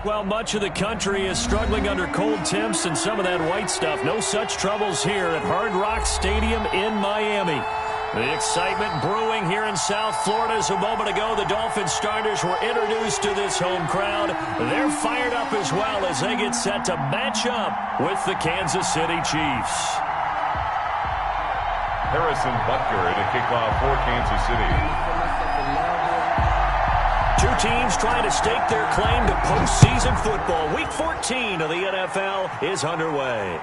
Well, much of the country is struggling under cold temps and some of that white stuff. No such troubles here at Hard Rock Stadium in Miami. The excitement brewing here in South Florida as a moment ago. The Dolphins starters were introduced to this home crowd. They're fired up as well as they get set to match up with the Kansas City Chiefs. Harrison Butker to kick off for Kansas City. Two teams trying to stake their claim to postseason football. Week 14 of the NFL is underway.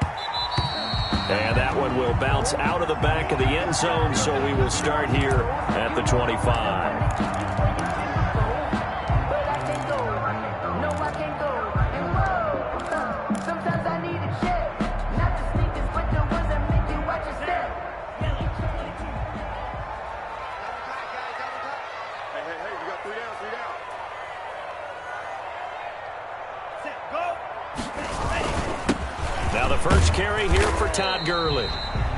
And that one will bounce out of the back of the end zone, so we will start here at the 25. Now the first carry here for Todd Gurley.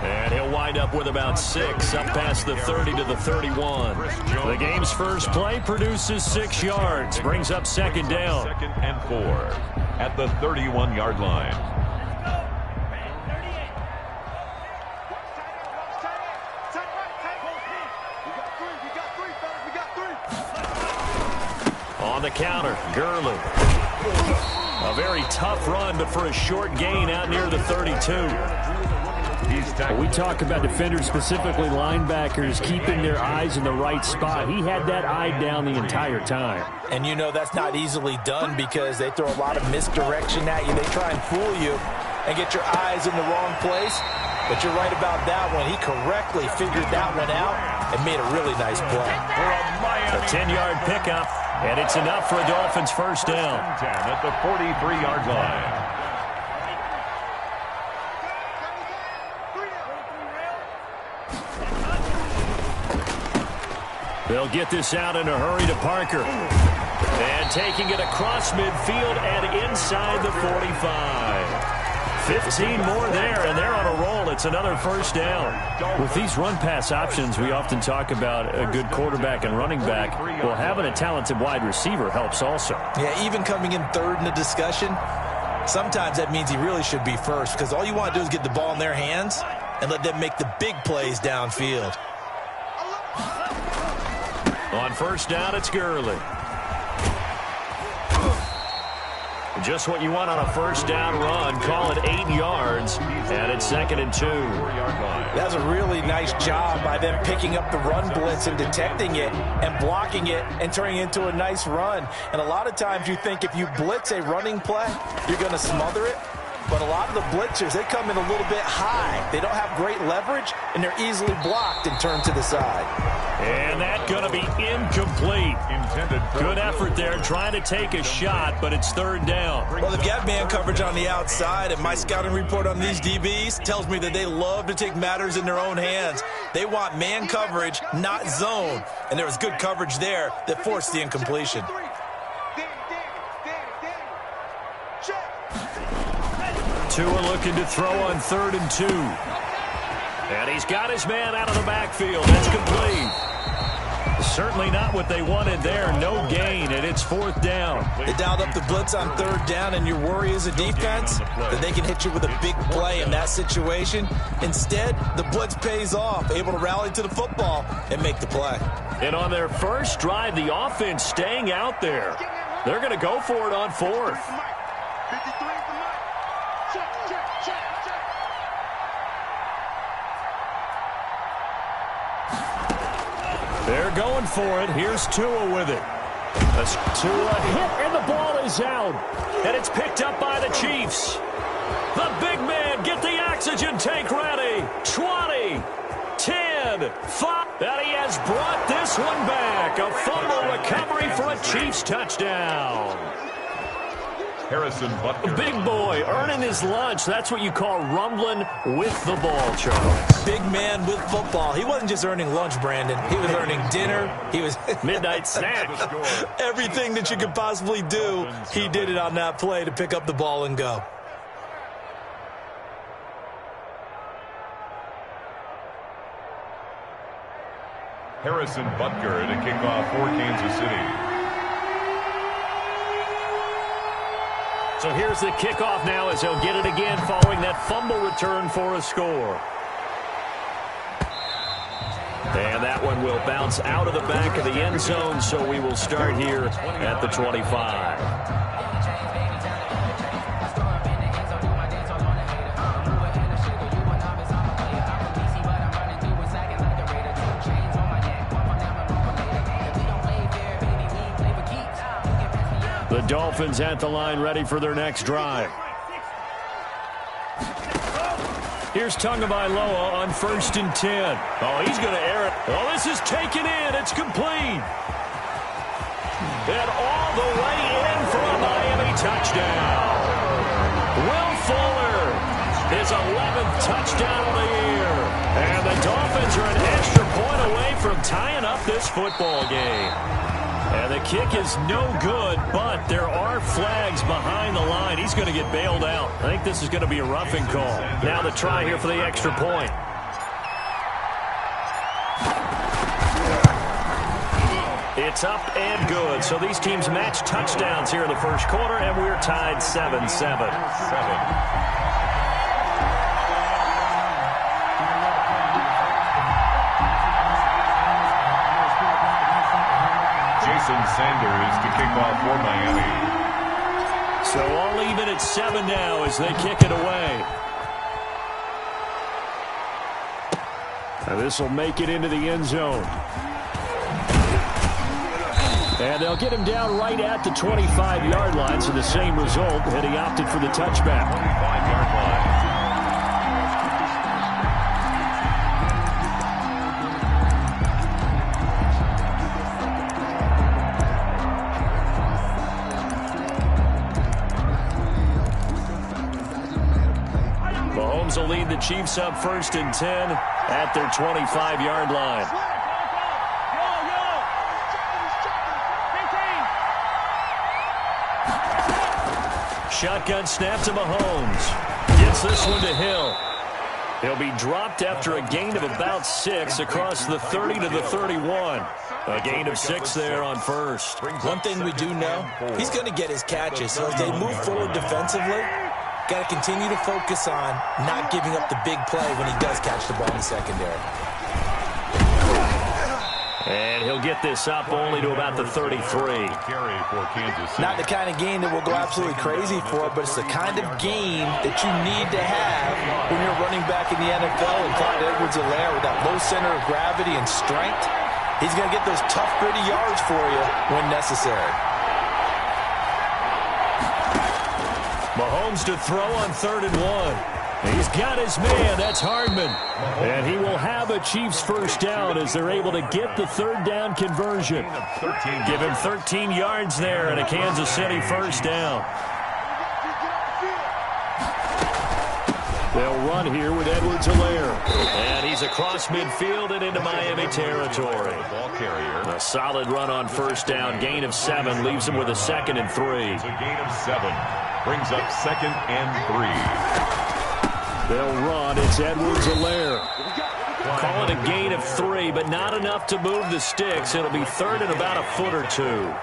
And he'll wind up with about 6, up past the 30 to the 31. The game's first play produces 6 yards, brings up second down. 2nd and 4 at the 31-yard line. On the counter, Gurley. A very tough run, but for a short gain out near the 32. We talk about defenders, specifically linebackers, keeping their eyes in the right spot. He had that eye down the entire time. And you know that's not easily done because they throw a lot of misdirection at you. They try and fool you and get your eyes in the wrong place. But you're right about that one. He correctly figured that one out and made a really nice play. A 10-yard pickup. And it's enough for a Dolphins first down. 10 at the 43-yard line. They'll get this out in a hurry to Parker. And taking it across midfield and inside the 45. 15 more there, and they're on a roll. It's another first down. With these run-pass options, we often talk about a good quarterback and running back. Well, having a talented wide receiver helps also. Yeah, even coming in third in the discussion, sometimes that means he really should be first because all you want to do is get the ball in their hands and let them make the big plays downfield. On first down, it's Gurley. Just what you want on a first down run. Call it 8 yards, and it's 2nd and 2. That's a really nice job by them picking up the run blitz and detecting it and blocking it and turning it into a nice run. And a lot of times you think if you blitz a running play, you're going to smother it. But a lot of the blitzers, they come in a little bit high. They don't have great leverage, and they're easily blocked and turned to the side. And that's going to be incomplete. Good effort there trying to take a shot, but it's third down. Well, they've got man coverage on the outside, and my scouting report on these DBs tells me that they love to take matters in their own hands. They want man coverage, not zone. And there was good coverage there that forced the incompletion. Tua looking to throw on 3rd and 2. And he's got his man out of the backfield. That's complete. Certainly not what they wanted there. No gain, and it's 4th down. They dialed up the blitz on 3rd down, and your worry as a defense that they can hit you with a big play in that situation. Instead, the blitz pays off, able to rally to the football and make the play. And on their first drive, the offense staying out there. They're going to go for it on 4th. They're going for it. Here's Tua with it. That's Tua hit, and the ball is out. And it's picked up by the Chiefs. The big man, get the oxygen tank ready. 20, 10, 5. And he has brought this one back. A fumble recovery for a Chiefs touchdown. Harrison Butker. Big boy earning his lunch. That's what you call rumbling with the ball, Charles. Big man with football. He wasn't just earning lunch, Brandon. He was earning dinner. He was midnight snack. Everything that you could possibly do, he did it on that play to pick up the ball and go. Harrison Butker to kick off for Kansas City. So here's the kickoff now as he'll get it again following that fumble return for a score. And that one will bounce out of the back of the end zone, so we will start here at the 25. The Dolphins at the line ready for their next drive. Here's Tagovailoa on 1st and 10. Oh, he's going to air it. Oh, this is taken in. It's complete. And all the way in for a Miami touchdown. Will Fuller, his 11th touchdown of the year. And the Dolphins are an extra point away from tying up this football game. And the kick is no good, but there are flags behind the line. He's going to get bailed out. I think this is going to be a roughing call. Now the try here for the extra point. It's up and good. So these teams match touchdowns here in the first quarter, and we're tied 7-7. Sanders to kick off for Miami. So all even at 7 now as they kick it away. And this will make it into the end zone. And they'll get him down right at the 25-yard line, so the same result had he opted for the touchback. 25-yard line. Will lead the Chiefs up 1st and 10 at their 25-yard line. Shotgun snap to Mahomes. Gets this one to Hill. He'll be dropped after a gain of about 6 across the 30 to the 31. A gain of 6 there on first. One thing we do know, he's going to get his catches. So as they move forward defensively, got to continue to focus on not giving up the big play when he does catch the ball in the secondary. And he'll get this up only to about the 33. Not the kind of game that we'll go absolutely crazy for, but it's the kind of game that you need to have when you're running back in the NFL. And Clyde Edwards-Helaire with that low center of gravity and strength, he's going to get those tough, gritty yards for you when necessary. Mahomes to throw on 3rd and 1. He's got his man. That's Hardman. And he will have a Chiefs first down as they're able to get the 3rd down conversion. Give him 13 yards there and a Kansas City first down. They'll run here with Edwards-Helaire. And he's across midfield and into Miami territory. A solid run on first down. Gain of 7 leaves him with a 2nd and 3. It's a gain of 7. Brings up 2nd and 3. They'll run. It's Edwards-Helaire. Call it a gain of 3, but not enough to move the sticks. It'll be 3rd and about a foot or 2.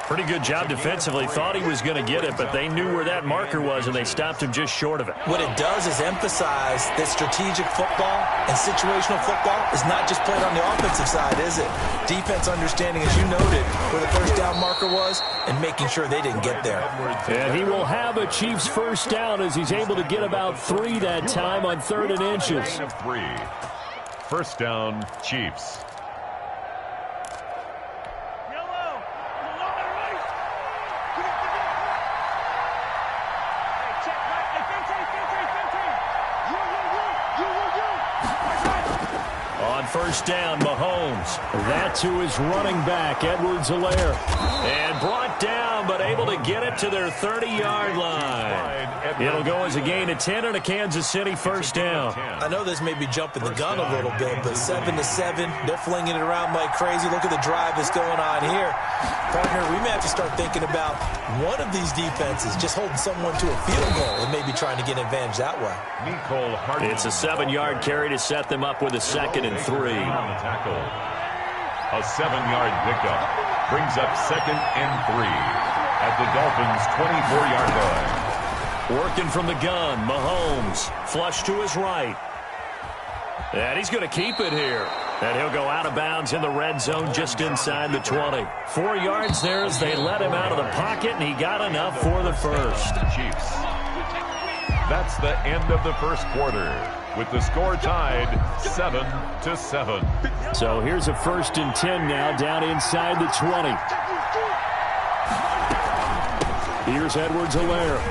Pretty good job defensively. Thought he was going to get it, but they knew where that marker was, and they stopped him just short of it. What it does is emphasize that strategic football and situational football is not just played on the offensive side, is it? Defense understanding, as you noted, where the first down marker was and making sure they didn't get there. And he will have a Chiefs first down as he's able to get about 3 that time on 3rd and inches. First down, Chiefs. First down, Mahomes. That to his running back, Edwards-Helaire. And brought down, but able to get it to their 30-yard line. It'll go as a gain of 10 and a Kansas City first down. I know this may be jumping the gun a little bit, but 7-7, they're flinging it around like crazy. Look at the drive that's going on here. Partner, we may have to start thinking about one of these defenses just holding someone to a field goal and maybe trying to get an advantage that way. It's a 7-yard carry to set them up with a 2nd and 3. A 7-yard pickup brings up 2nd and 3. at the Dolphins' 24-yard line. Working from the gun, Mahomes, flush to his right. And he's going to keep it here. And he'll go out of bounds in the red zone just inside the 20. 4 yards there as they let him out of the pocket, and he got enough for the first. Chiefs. That's the end of the first quarter, with the score tied 7-7. So here's a 1st and 10 now down inside the 20. Here's Edwards-Helaire.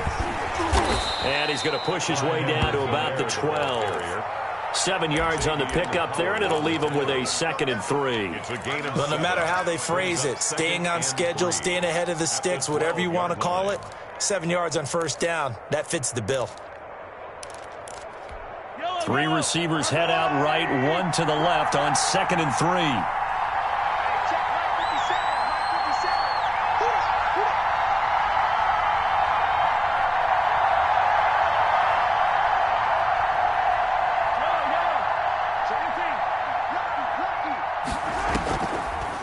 And he's going to push his way down to about the 12. 7 yards on the pickup there, and it'll leave him with a 2nd and 3. But no matter how they phrase it, staying on schedule, staying ahead of the sticks, whatever you want to call it, 7 yards on 1st down, that fits the bill. 3 receivers head out right, 1 to the left on 2nd and 3.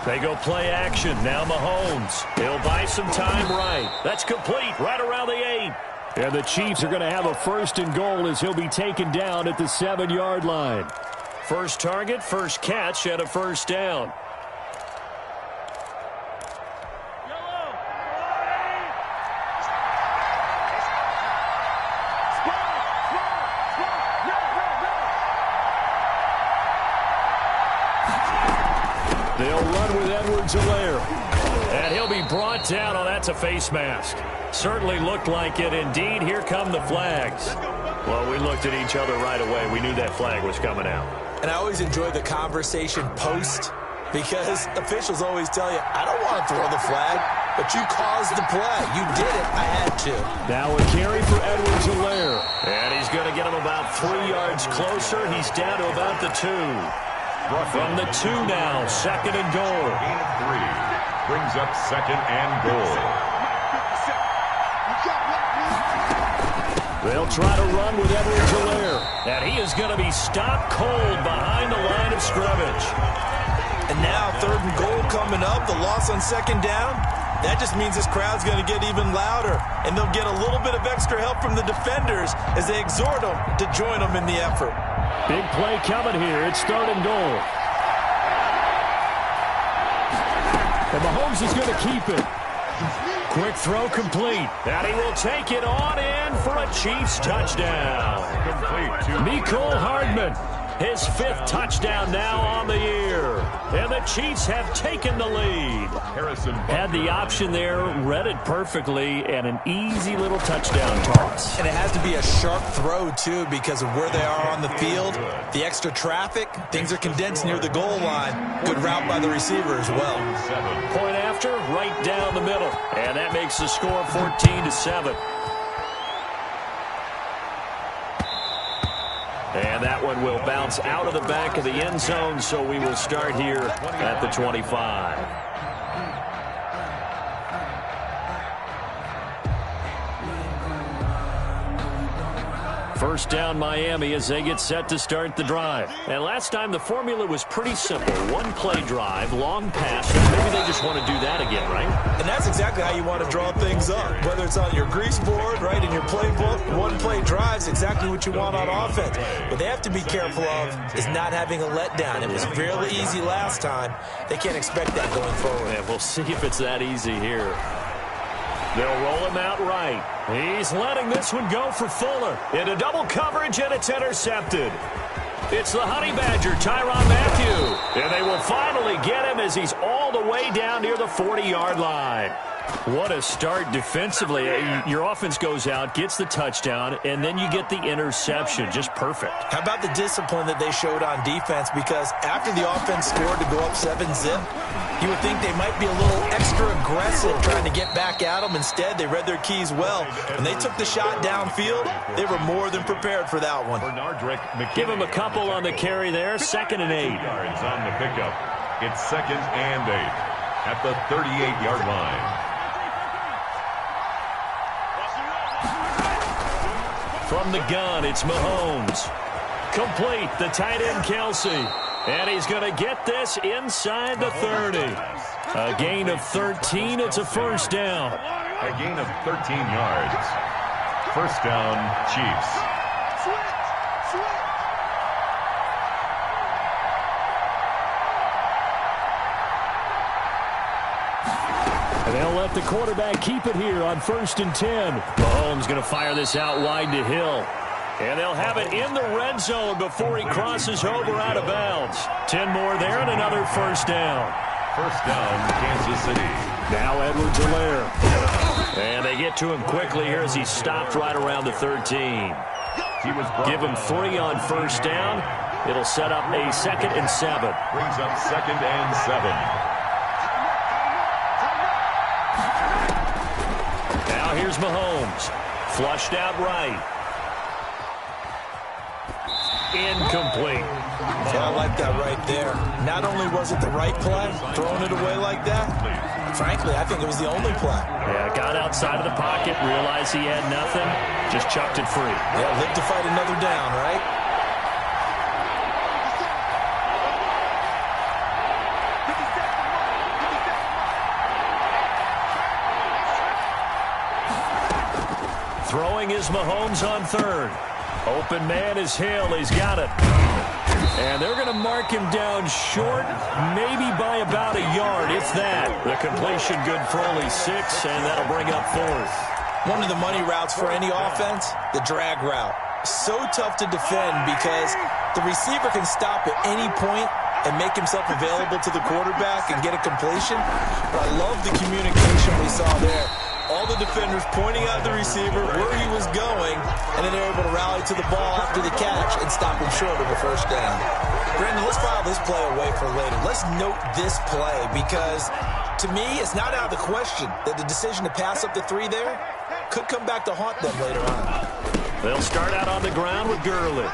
They go play action. Now Mahomes. He'll buy some time right. That's complete right around the 8. And the Chiefs are going to have a 1st and goal as he'll be taken down at the 7-yard line. First target, first catch, and a 1st down. They'll run with Edwards-Helaire. And he'll be brought down. Oh, that's a face mask. Certainly looked like it. Indeed, here come the flags. Well, we looked at each other right away. We knew that flag was coming out. And I always enjoy the conversation post, because officials always tell you, I don't want to throw the flag, but you caused the play. You did it. I had to. Now a carry for Edwards-Helaire. And he's going to get him about 3 yards closer. He's down to about the 2. From the 2 now, 2nd and goal. Gain of 3 brings up 2nd and goal. They'll try to run with Edwards-Helaire. And he is going to be stopped cold behind the line of scrimmage. And now 3rd and goal coming up. The loss on 2nd down. That just means this crowd's going to get even louder. And they'll get a little bit of extra help from the defenders as they exhort them to join them in the effort. Big play coming here. It's 3rd and goal. And Mahomes is going to keep it. Quick throw complete. And he will take it on in for a Chiefs touchdown. Mecole Hardman, his 5th touchdown now on the year. And the Chiefs have taken the lead. Had the option there, read it perfectly, and an easy little touchdown toss. And it has to be a sharp throw, too, because of where they are on the field. The extra traffic, things are condensed near the goal line. Good route by the receiver as well. Point after, right down the middle. And that makes the score 14-7. And that one will bounce out of the back of the end zone, so we will start here at the 25. First down Miami as they get set to start the drive. And last time the formula was pretty simple. 1-play drive, long pass. Maybe they just want to do that again, right? And that's exactly how you want to draw things up. Whether it's on your grease board, right, in your playbook, 1-play drives exactly what you want on offense. What they have to be careful of is not having a letdown. It was fairly easy last time. They can't expect that going forward. Yeah, we'll see if it's that easy here. They'll roll him out right. He's letting this one go for Fuller. Into double coverage, and it's intercepted. It's the Honey Badger, Tyrann Mathieu. And they will finally get him as he's all the way down near the 40-yard line. What a start defensively. Your offense goes out, gets the touchdown, and then you get the interception. Just perfect. How about the discipline that they showed on defense? Because after the offense scored to go up 7-zip, you would think they might be a little extra aggressive trying to get back at them. Instead, they read their keys well. When they took the shot downfield, they were more than prepared for that one. Give him a couple on the carry there. 2nd and 8. Yards on the pickup. It's 2nd and 8 at the 38-yard line. From the gun, it's Mahomes. Complete, the tight end Kelsey. And he's going to get this inside the 30. A gain of 13, it's a 1st down. A gain of 13 yards. First down, Chiefs. And they'll let the quarterback keep it here on 1st and 10. Mahomes going to fire this out wide to Hill. And they'll have it in the red zone before he crosses over out of bounds. 10 more there and another first down. First down, Kansas City. Now Edwards-Helaire. And they get to him quickly here as he stopped right around the 13. Give him 3 on first down. It'll set up a 2nd and 7. Brings up 2nd and 7. Now here's Mahomes. Flushed out right. Incomplete. Yeah, I like that right there. Not only was it the right play, throwing it away like that, frankly, I think it was the only play. Yeah, got outside of the pocket, realized he had nothing, just chucked it free. Yeah, live to fight another down, right? Throwing is Mahomes on 3rd. Open man is Hill. He's got it. And they're going to mark him down short, maybe by about a yard, if that. The completion good for only 6, and that'll bring up 4th. One of the money routes for any offense, the drag route. So tough to defend because the receiver can stop at any point and make himself available to the quarterback and get a completion. But I love the communication we saw there. All the defenders pointing out the receiver where he was going, and then they're able to rally to the ball after the catch and stop him short of a first down. Brandon, let's file this play away for later. Let's note this play because, to me, it's not out of the question that the decision to pass up the 3 there could come back to haunt them later on. They'll start out on the ground with Gurley.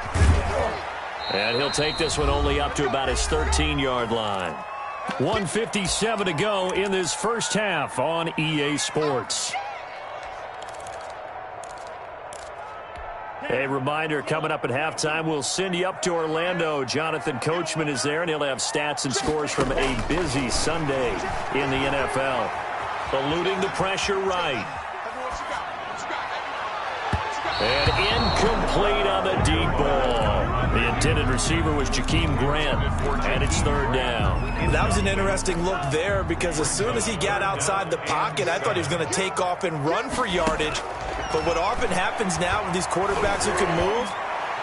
And he'll take this one only up to about his 13-yard line. 1:57 to go in this first half on EA Sports. A reminder, coming up at halftime, we'll send you up to Orlando. Jonathan Coachman is there, and he'll have stats and scores from a busy Sunday in the NFL. Eluding the pressure right. And incomplete on the deep ball. The intended receiver was Jakeem Grant, and it's 3rd down. That was an interesting look there because as soon as he got outside the pocket, I thought he was going to take off and run for yardage. But what often happens now with these quarterbacks who can move,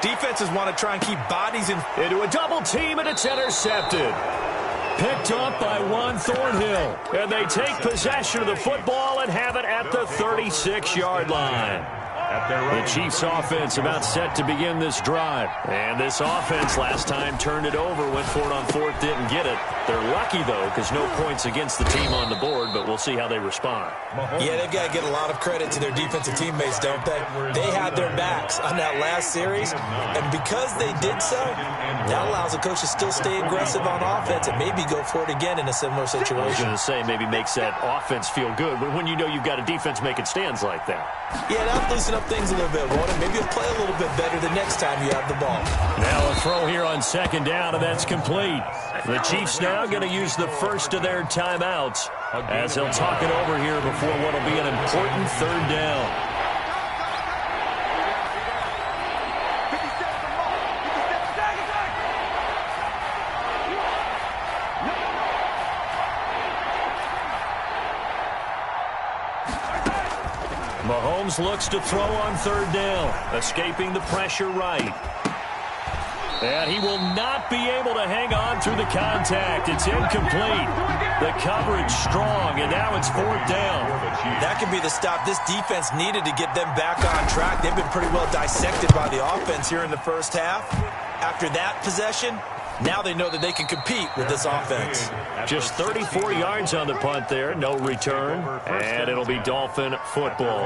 defenses want to try and keep bodies into a double team, and it's intercepted. Picked up by Juan Thornhill. And they take possession of the football and have it at the 36-yard line. The Chiefs offense about set to begin this drive. And this offense last time turned it over, went for it on 4th, didn't get it. They're lucky, though, because no points against the team on the board, but we'll see how they respond. Yeah, they've got to get a lot of credit to their defensive teammates, don't they? They had their backs on that last series, and because they did so, that allows the coach to still stay aggressive on offense and maybe go for it again in a similar situation. I was going to say maybe makes that offense feel good, but when you know you've got a defense making stands like that. Yeah, that'll loosen up things a little bit, won't it? Maybe you'll play a little bit better the next time you have the ball. Now a throw here on 2nd down, and that's complete. The Chiefs now going to use the first of their timeouts as they'll talk it over here before what will be an important 3rd down. Mahomes looks to throw on 3rd down, escaping the pressure right. And he will not be able to hang on through the contact. It's incomplete. The coverage strong, and now it's 4th down. That could be the stop this defense needed to get them back on track. They've been pretty well dissected by the offense here in the first half. After that possession, now they know that they can compete with this offense. Just 34 yards on the punt there, no return, and it'll be Dolphin football.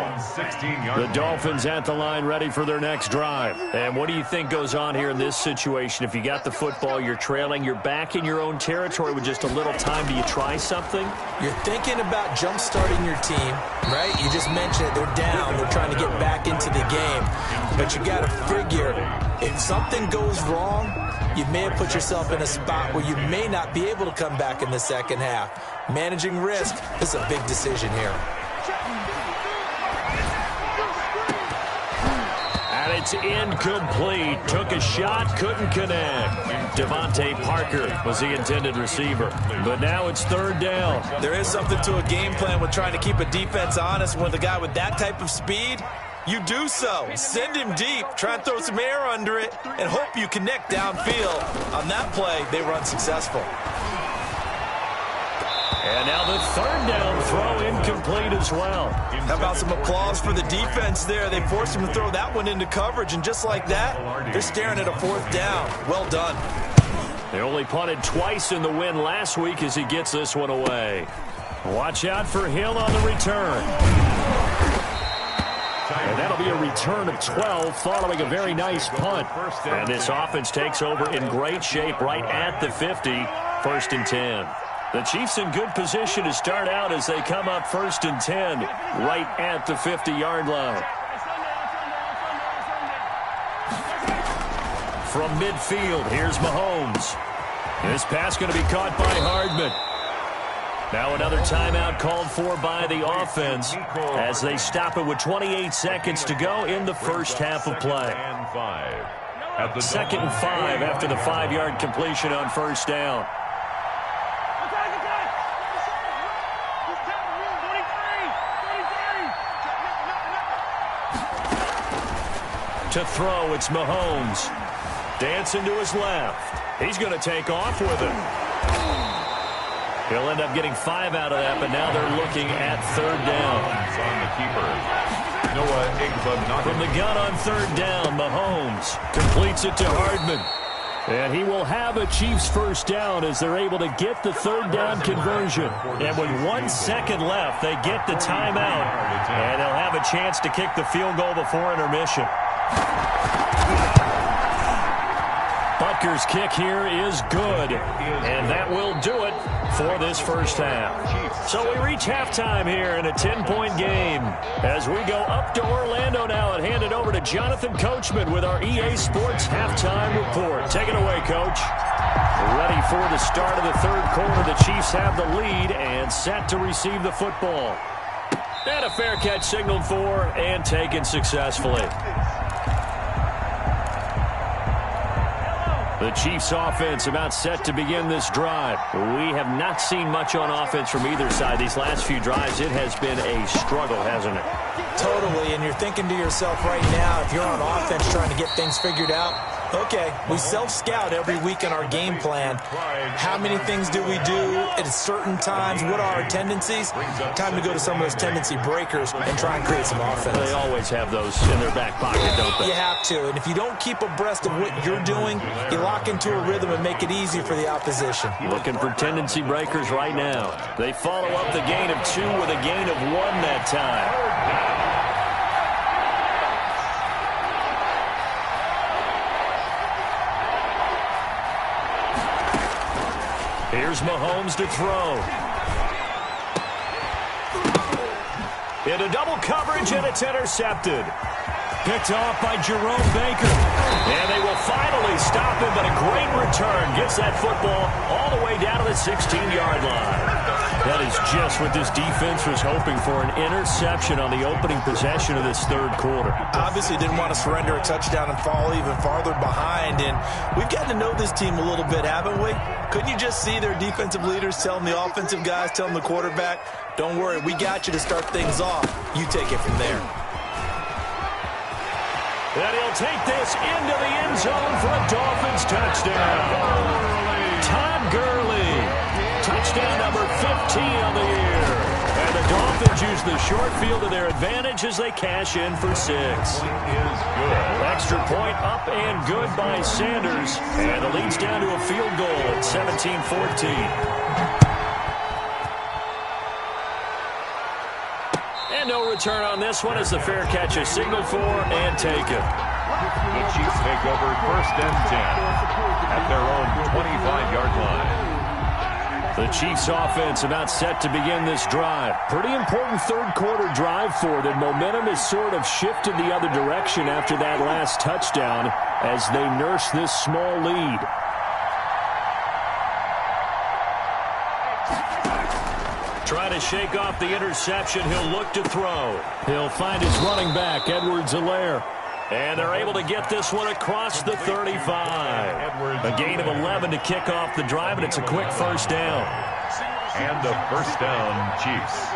The Dolphins at the line ready for their next drive. And what do you think goes on here in this situation? If you got the football, you're trailing, you're back in your own territory with just a little time. Do you try something? You're thinking about jump-starting your team, right? You just mentioned it. They're down. They're trying to get back into the game. But you got to figure, if something goes wrong, you may have put yourself in a spot where you may not be able to come back in the second half. Managing risk is a big decision here. it's incomplete. Took a shot, couldn't connect. Devontae Parker was the intended receiver. But now it's third down. There is something to a game plan with trying to keep a defense honest. With a guy with that type of speed, you do so. Send him deep, try and throw some air under it, and hope you connect downfield. On that play, they run successful. And now the third down throw incomplete as well. How about some applause for the defense there? They forced him to throw that one into coverage, and just like that, they're staring at a fourth down. Well done. They only punted twice in the win last week as he gets this one away. Watch out for Hill on the return. And that'll be a return of 12 following a very nice punt. And this offense takes over in great shape right at the 50, 1st and 10. The Chiefs in good position to start out as they come up 1st and 10 right at the 50-yard line. From midfield, here's Mahomes. This pass going to be caught by Hardman. Now another timeout called for by the offense as they stop it with 28 seconds to go in the first half of play. 2nd and 5 after the 5-yard completion on first down. To throw, it's Mahomes. Dancing to his left. He's going to take off with it. He'll end up getting 5 out of that, but now they're looking at third down. From the gun on third down, Mahomes completes it to Hardman. And he will have a Chiefs first down as they're able to get the third down conversion. And with 1 second left, they get the timeout. And they'll have a chance to kick the field goal before intermission. Butker's kick here is good, and that will do it for this first half. So we reach halftime here in a 10-point game as we go up to Orlando now and hand it over to Jonathan Coachman with our EA Sports halftime report. Take it away, Coach. Ready for the start of the third quarter. The Chiefs have the lead and set to receive the football. And a fair catch signaled for and taken successfully. The Chiefs offense about set to begin this drive. We have not seen much on offense from either side. These last few drives, it has been a struggle, hasn't it? Totally, and you're thinking to yourself right now, if you're on offense trying to get things figured out, okay, we self-scout every week in our game plan. How many things do we do at certain times? What are our tendencies? Time to go to some of those tendency breakers and try and create some offense. They always have those in their back pocket, don't they? You have to, and if you don't keep abreast of what you're doing, you lock into a rhythm and make it easy for the opposition. Looking for tendency breakers right now. They follow up the gain of 2 with a gain of 1 that time. Here's Mahomes to throw. Into double coverage, and it's intercepted. Picked off by Jerome Baker. And they will finally stop him, but a great return. Gets that football all the way down to the 16-yard line. That is just what this defense was hoping for, an interception on the opening possession of this third quarter. Obviously didn't want to surrender a touchdown and fall even farther behind, and we've gotten to know this team a little bit, haven't we? Couldn't you just see their defensive leaders telling the offensive guys, telling the quarterback, don't worry, we got you to start things off. You take it from there. And he'll take this into the end zone for a Dolphins touchdown. Todd Gurley, touchdown number 15 on the year. And the Dolphins use the short field to their advantage as they cash in for 6. Extra point up and good by Sanders. And the lead's down to a field goal at 17-14. No return on this one as the fair catch is signaled for and taken. The Chiefs take over 1st and 10 at their own 25-yard line. The Chiefs offense about set to begin this drive. Pretty important third quarter drive for them. Momentum has sort of shifted the other direction after that last touchdown as they nurse this small lead. Trying to shake off the interception. He'll look to throw. He'll find his running back, Edwards-Helaire. And they're able to get this one across the 35. A gain of 11 to kick off the drive, and it's a quick first down. And a first down, Chiefs.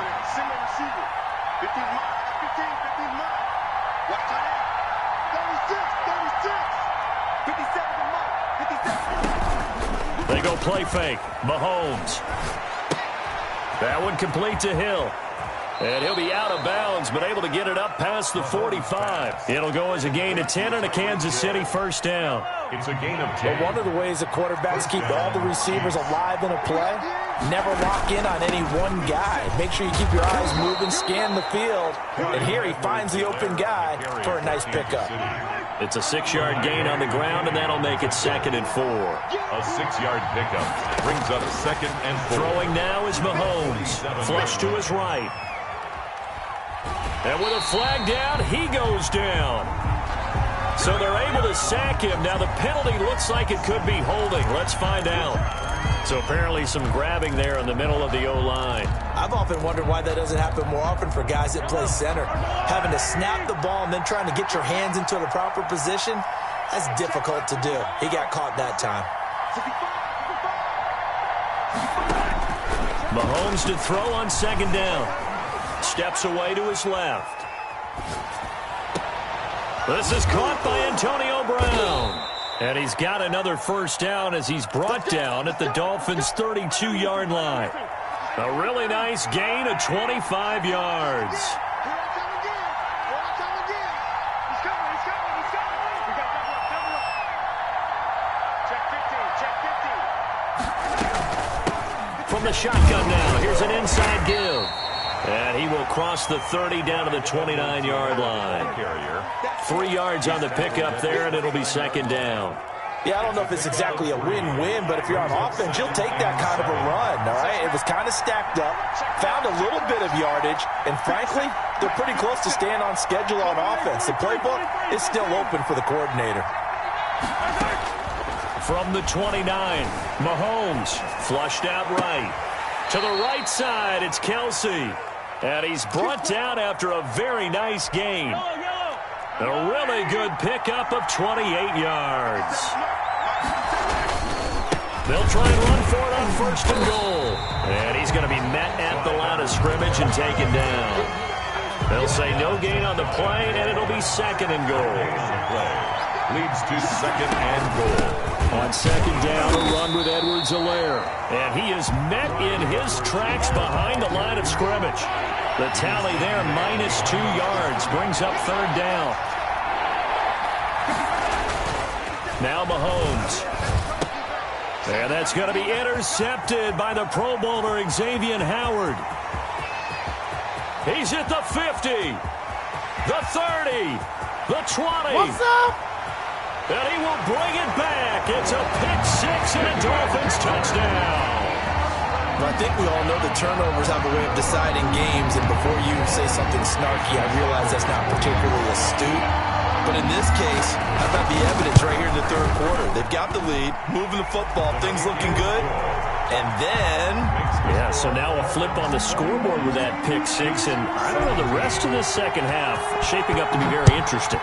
They go play fake. Mahomes. That one complete to Hill. And he'll be out of bounds, but able to get it up past the 45. It'll go as a gain of 10 and a Kansas City first down. It's a gain of 10. Well, one of the ways the quarterbacks keep all the receivers alive in a play, never lock in on any one guy. Make sure you keep your eyes moving, scan the field. And here he finds the open guy for a nice pickup. It's a 6-yard gain on the ground, and that'll make it 2nd and 4. A 6-yard pickup brings up 2nd and 4. Throwing now is Mahomes. Flush to his right. And with a flag down, he goes down. So they're able to sack him. Now the penalty looks like it could be holding. Let's find out. So apparently some grabbing there in the middle of the O-line. I've often wondered why that doesn't happen more often for guys that play center. Having to snap the ball and then trying to get your hands into the proper position, that's difficult to do. He got caught that time. Mahomes to throw on 2nd down. Steps away to his left. This is caught by Antonio Brown. And he's got another first down as he's brought down at the Dolphins' 32-yard line. A really nice gain of 25 yards. From the shotgun now, here's an inside give. And he will cross the 30 down to the 29-yard line. 3 yards on the pickup there, and it'll be 2nd down. Yeah, I don't know if it's exactly a win-win, but if you're on offense, you'll take that kind of a run, all right? It was kind of stacked up, found a little bit of yardage, and frankly, they're pretty close to staying on schedule on offense. The playbook is still open for the coordinator. From the 29, Mahomes flushed out right. To the right side, it's Kelsey. And he's brought down after a very nice gain. A really good pickup of 28 yards. They'll try and run for it on 1st and goal. And he's going to be met at the line of scrimmage and taken down. They'll say no gain on the play, and it'll be 2nd and goal. Leads to 2nd and goal. On 2nd down, a run with Edwards-Helaire. And he is met in his tracks behind the line of scrimmage. The tally there, -2 yards, brings up 3rd down. Now Mahomes. And that's going to be intercepted by the Pro Bowler Xavier Howard. He's at the 50, the 30, the 20. What's up? And he will bring it back. It's a pick-6 and a Dolphins touchdown. I think we all know the turnovers have a way of deciding games, and before you say something snarky, I realize that's not particularly astute. But in this case, how about the evidence right here in the 3rd quarter? They've got the lead, moving the football, things looking good, and then... Yeah, so now a flip on the scoreboard with that pick-6, and I don't know, the rest of the 2nd half shaping up to be very interesting.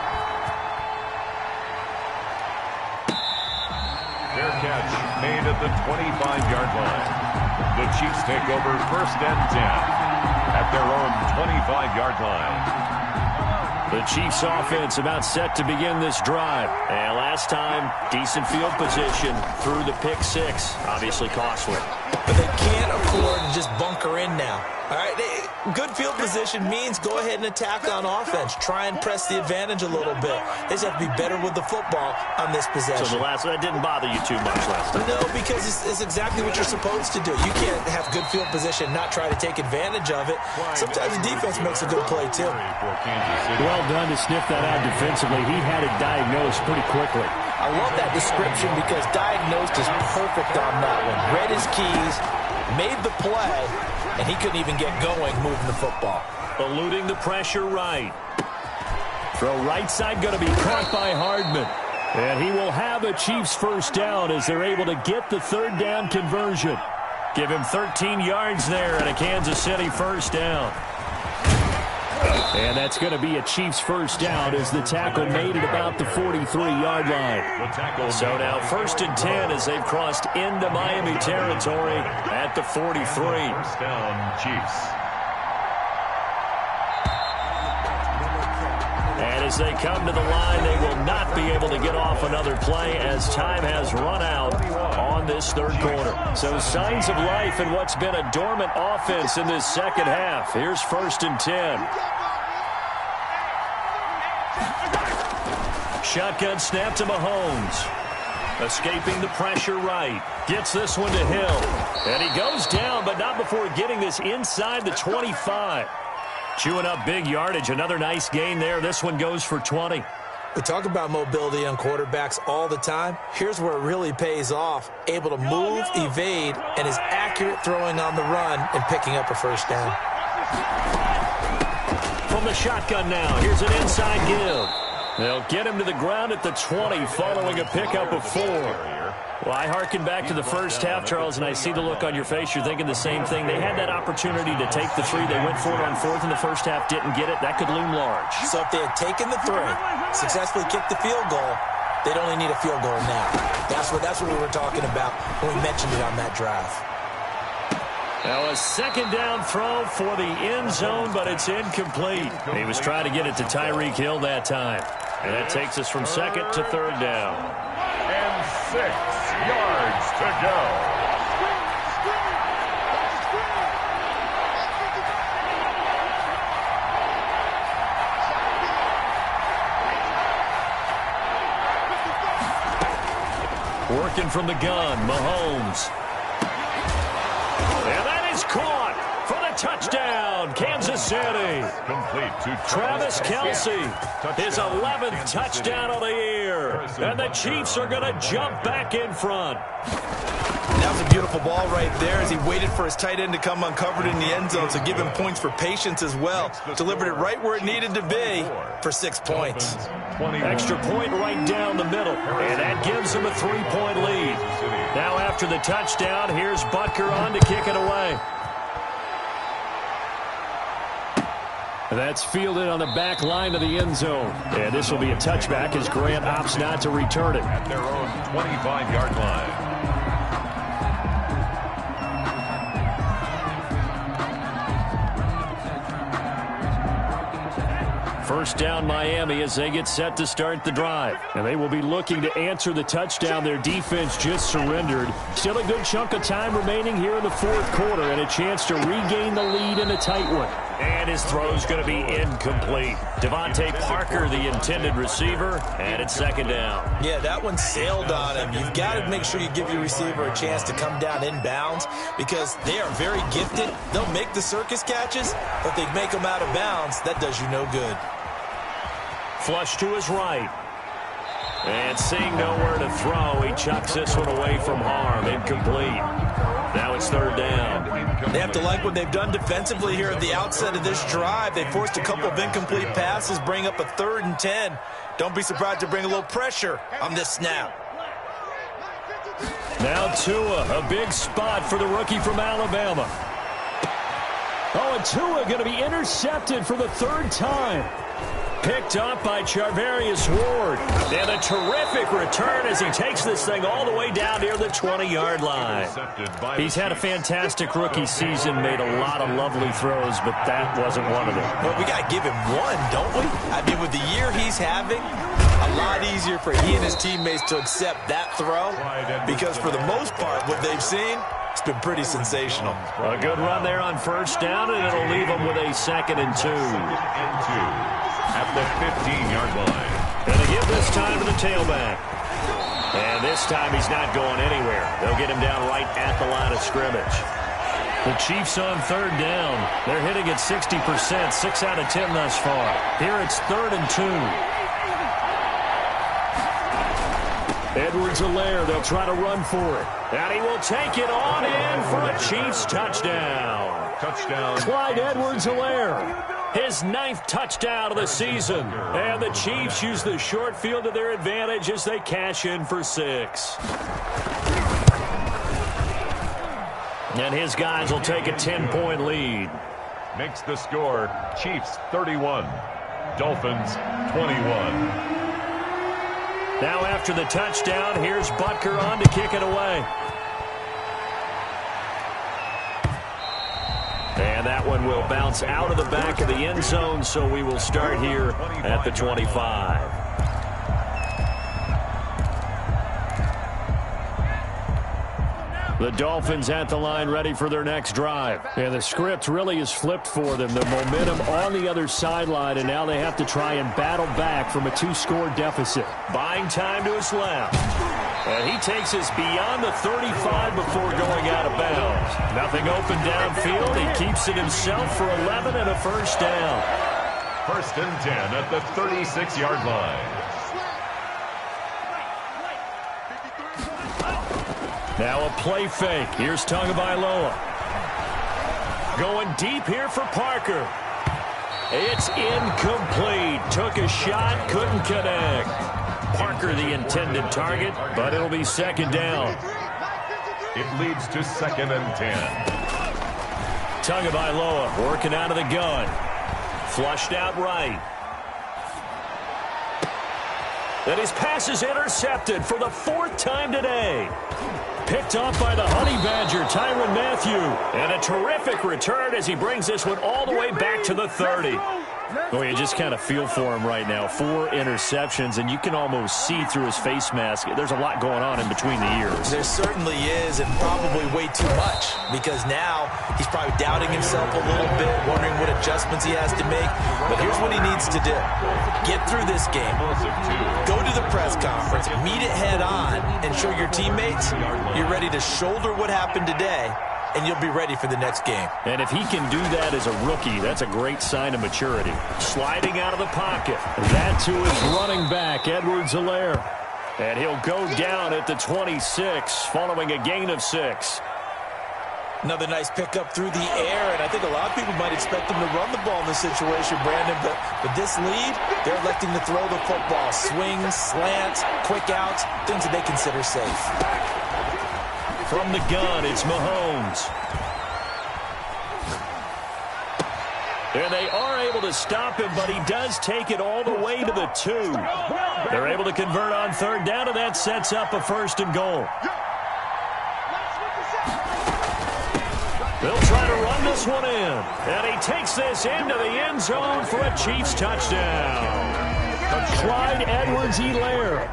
Fair catch made at the 25-yard line. The Chiefs take over 1st and 10 at their own 25-yard line. The Chiefs offense about set to begin this drive. And last time, decent field position through the pick-6. Obviously costly. But they can't afford to just bunker in now. All right, good field position means go ahead and attack on offense. Try and press the advantage a little bit. They just have to be better with the football on this possession. So that didn't bother you too much last time? No, because it's exactly what you're supposed to do. You can't have good field position and not try to take advantage of it. Sometimes the defense makes a good play, too. Well done to sniff that out defensively. He had it diagnosed pretty quickly. I love that description because diagnosed is perfect on that one. Read his keys, made the play, and he couldn't even get going moving the football. Eluding the pressure right. Throw right side going to be caught by Hardman. And he will have a Chiefs first down as they're able to get the 3rd down conversion. Give him 13 yards there and a Kansas City first down. And that's going to be a Chiefs first down as the tackle made at about the 43-yard line. So now 1st and 10 as they've crossed into Miami territory at the 43. First down, Chiefs. And as they come to the line, they will not be able to get off another play as time has run out on this third quarter. So signs of life in what's been a dormant offense in this second half. Here's 1st and 10. Shotgun snap to Mahomes. Escaping the pressure right. Gets this one to Hill. And he goes down, but not before getting this inside the 25. Chewing up big yardage. Another nice gain there. This one goes for 20. We talk about mobility on quarterbacks all the time. Here's where it really pays off. Able to move, evade, and is accurate throwing on the run and picking up a first down. From the shotgun now, here's an inside give. They'll get him to the ground at the 20 following a pickup of 4. Well, I hearken back to the first half, Charles, and I see the look on your face. You're thinking the same thing. They had that opportunity to take the 3. They went for it on 4th in the first half, didn't get it. That could loom large. So if they had taken the 3, successfully kicked the field goal, they'd only need a field goal now. That's what we were talking about when we mentioned it on that drive. Now a second down throw for the end zone, but it's incomplete. He was trying to get it to Tyreek Hill that time. And that takes us from 2nd to 3rd down. And 6 yards to go. Working from the gun, Mahomes. And that is caught for the touchdown, Kansas City. Complete to Travis Kelce, his 11th touchdown of the year. And the Chiefs are going to jump back in front. That was a beautiful ball right there as he waited for his tight end to come uncovered in the end zone, so give him points for patience as well. Delivered it right where it needed to be for 6 points. Extra point right down the middle, and that gives him a 3-point lead. Now after the touchdown, here's Butker on to kick it away. That's fielded on the back line of the end zone. And this will be a touchback as Grant opts not to return it. At their own 25-yard line. First down Miami as they get set to start the drive. And they will be looking to answer the touchdown their defense just surrendered. Still a good chunk of time remaining here in the 4th quarter and a chance to regain the lead in a tight one. And his throw's going to be incomplete. Devontae Parker, the intended receiver, and it's 2nd down. Yeah, that one sailed on him. You've got to make sure you give your receiver a chance to come down inbounds because they are very gifted. They'll make the circus catches, but they make them out of bounds. That does you no good. Flush to his right. And seeing nowhere to throw, he chucks this one away from harm. Incomplete. Now it's 3rd down. They have to like what they've done defensively here at the outset of this drive. They forced a couple of incomplete passes, bring up a 3rd and 10. Don't be surprised to bring a little pressure on this snap. Now Tua, a big spot for the rookie from Alabama. Oh, and Tua going to be intercepted for the 3rd time. Picked up by Charvarius Ward. And a terrific return as he takes this thing all the way down near the 20-yard line. He's had a fantastic rookie season, made a lot of lovely throws, but that wasn't one of them. Well, we got to give him one, don't we? I mean, with the year he's having, a lot easier for he and his teammates to accept that throw because for the most part, what they've seen, it's been pretty sensational. A good run there on 1st down, and it'll leave them with a 2nd and 2. At the 15-yard line. And they give this time to the tailback. And this time he's not going anywhere. They'll get him down right at the line of scrimmage. The Chiefs on 3rd down. They're hitting at 60%, 6 out of 10 thus far. Here it's 3rd and 2. Edwards-Helaire, they'll try to run for it. And he will take it on in for a Chiefs touchdown. Touchdown. Clyde Edwards-Helaire. His 9th touchdown of the season. And the Chiefs use the short field to their advantage as they cash in for 6. And his guys will take a 10-point lead. Makes the score Chiefs 31, Dolphins 21. Now after the touchdown, here's Butker on to kick it away. And that one will bounce out of the back of the end zone, so we will start here at the 25. The Dolphins at the line ready for their next drive. And the script really is flipped for them. The momentum on the other sideline, and now they have to try and battle back from a 2-score deficit. Buying time to his left. And he takes us beyond the 35 before going out of bounds. Nothing open downfield. He keeps it himself for 11 and a first down. 1st and 10 at the 36-yard line. Now a play fake. Here's Tagovailoa. Going deep here for Parker. It's incomplete. Took a shot, couldn't connect. Parker the intended target, but it'll be 2nd down. It leads to 2nd and 10. Tagovailoa working out of the gun. Flushed out right. And his pass is intercepted for the 4th time today. Picked off by the Honey Badger, Tyrann Mathieu. And a terrific return as he brings this one all the way back to the 30. Oh, you just kind of feel for him right now. 4 interceptions, and you can almost see through his face mask. There's a lot going on in between the ears. There certainly is, and probably way too much, because now he's probably doubting himself a little bit, wondering what adjustments he has to make. But here's what he needs to do. Get through this game. Go to the press conference. Meet it head on and show your teammates you're ready to shoulder what happened today, and you'll be ready for the next game. And if he can do that as a rookie, that's a great sign of maturity. Sliding out of the pocket. That to his running back, Edwards-Helaire. And he'll go down at the 26 following a gain of 6. Another nice pickup through the air, and I think a lot of people might expect him to run the ball in this situation, Brandon, but with this lead, they're electing to throw the football. Swings, slants, quick outs, things that they consider safe. From the gun, it's Mahomes. And they are able to stop him, but he does take it all the way to the 2. They're able to convert on 3rd down, and that sets up a 1st and goal. They'll try to run this one in. And he takes this into the end zone for a Chiefs touchdown. Clyde Edwards-Helaire.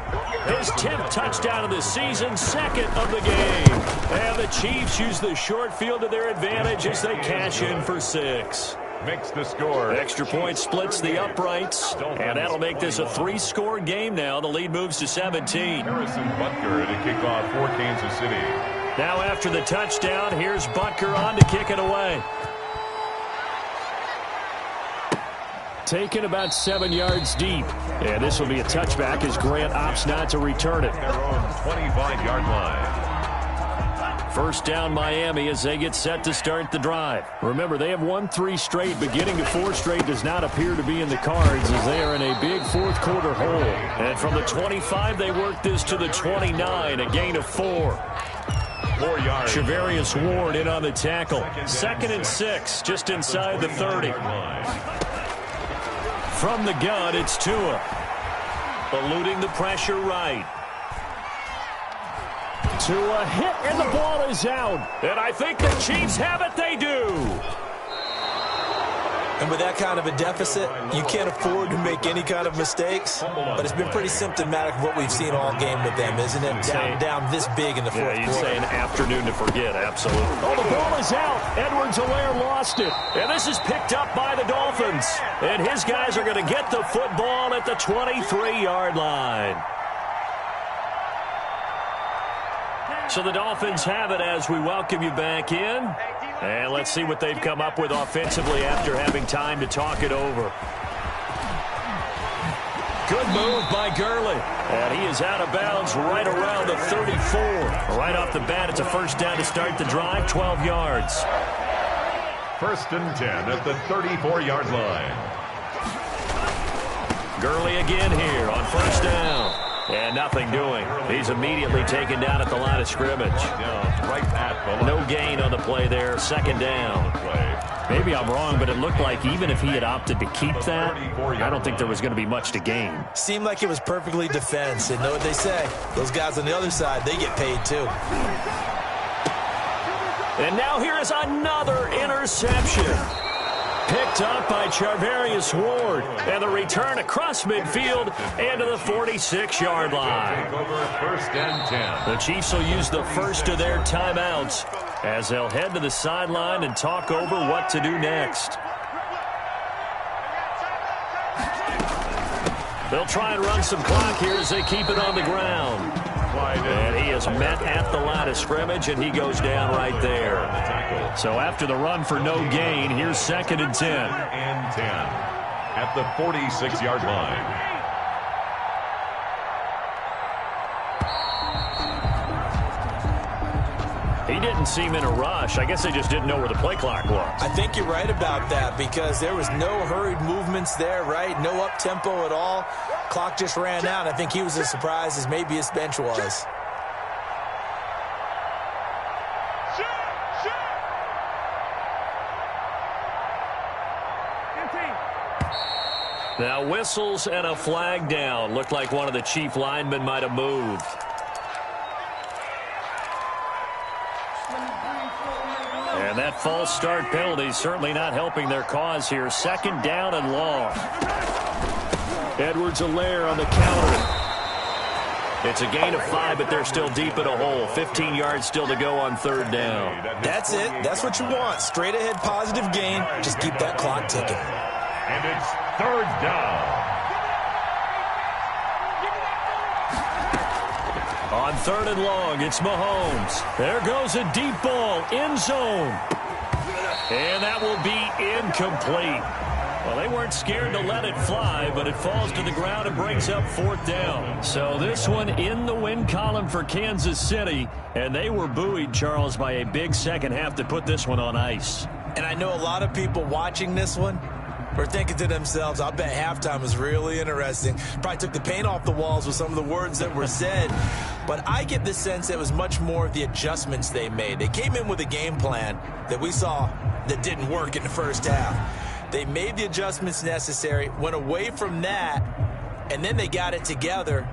His 10th touchdown of the season, 2nd of the game. And the Chiefs use the short field to their advantage as they cash in for 6. Makes the score. Extra point splits the uprights, and that'll make this a 3-score game now. The lead moves to 17. Harrison Butker to kick off for Kansas City. Now after the touchdown, here's Butker on to kick it away. Taken about 7 yards deep. And this will be a touchback as Grant opts not to return it. Their own 25-yard line. 1st down Miami as they get set to start the drive. Remember, they have won 3 straight. Beginning to 4 straight does not appear to be in the cards as they are in a big 4th quarter hole. And from the 25, they work this to the 29, a gain of 4. 4 yards. Charvarius Ward in on the tackle. 2nd and 6, just inside the 30. From the gun, it's Tua. Eluding the pressure right. Tua hit, and the ball is out. And I think the Chiefs have it. They do. And with that kind of a deficit, you can't afford to make any kind of mistakes. But it's been pretty symptomatic of what we've seen all game with them, isn't it? Down this big in the 4th quarter. Yeah, you'd say an afternoon to forget, absolutely. Oh, the ball is out. Edwards-Helaire lost it. And this is picked up by the Dolphins. And his guys are going to get the football at the 23-yard line. So the Dolphins have it as we welcome you back in. And let's see what they've come up with offensively after having time to talk it over. Good move by Gurley. And he is out of bounds right around the 34. Right off the bat, it's a 1st down to start the drive, 12 yards. 1st and 10 at the 34-yard line. Gurley again here on 1st down. And nothing doing. He's immediately taken down at the line of scrimmage. Right at the line. No gain on the play there. 2nd down. Maybe I'm wrong, but it looked like even if he had opted to keep that, I don't think there was going to be much to gain. Seemed like it was perfectly defense. And know what they say? Those guys on the other side, they get paid too. And now here is another interception. Picked up by Charvarius Ward. And the return across midfield and to the 46-yard line. First and 10. The Chiefs will use the first of their timeouts as they'll head to the sideline and talk over what to do next. They'll try and run some clock here as they keep it on the ground. And he is met at the line of scrimmage, and he goes down right there. So after the run for no gain, here's 2nd and 10. And 10 at the 46-yard line. He didn't seem in a rush. I guess they just didn't know where the play clock was. I think you're right about that because there was no hurried movements there, right? No up-tempo at all. Clock just ran out. I think he was as surprised as maybe his bench was. Now whistles and a flag down. Looked like one of the Chief linemen might have moved. And that false start penalty is certainly not helping their cause here. 2nd down and long. Edwards-Helaire on the counter. It's a gain of 5, but they're still deep in a hole. 15 yards still to go on 3rd down. That's it. That's what you want. Straight ahead positive gain. Just keep that clock ticking. And it's 3rd down. On 3rd and long, it's Mahomes. There goes a deep ball, end zone. And that will be incomplete. Well, they weren't scared to let it fly, but it falls to the ground and brings up 4th down. So this one in the win column for Kansas City, and they were buoyed, Charles, by a big second half to put this one on ice. And I know a lot of people watching this one were thinking to themselves, I bet halftime was really interesting. Probably took the paint off the walls with some of the words that were said. But I get the sense it was much more of the adjustments they made. They came in with a game plan that we saw that didn't work in the first half. They made the adjustments necessary, went away from that, and then they got it together